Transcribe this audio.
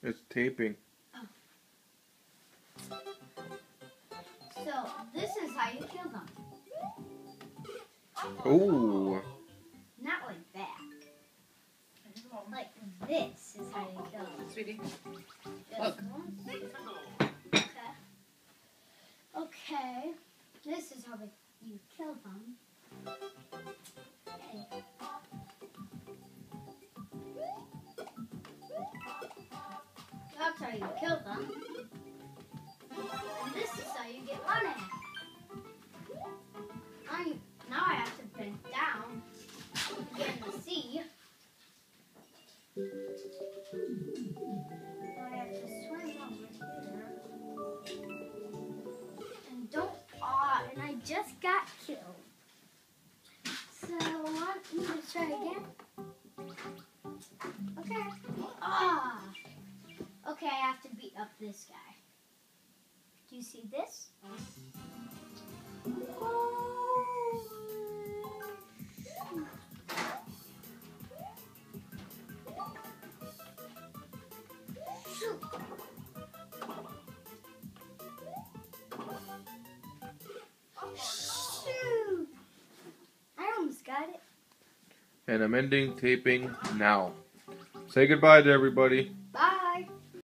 It's taping. So, this is how you kill them. Ooh. Not like that. Like this is how you kill them. Sweetie. Just once. Okay. Okay. This is how you kill them. Okay. That's how you kill them. And this is how you get money. Now I have to bend down to get in the sea. Now I have to swim over here. And and I just got killed. So want me to try again? Okay. Okay, I have to beat up this guy. Do you see this? Shoot! I almost got it. And I'm ending taping now. Say goodbye to everybody.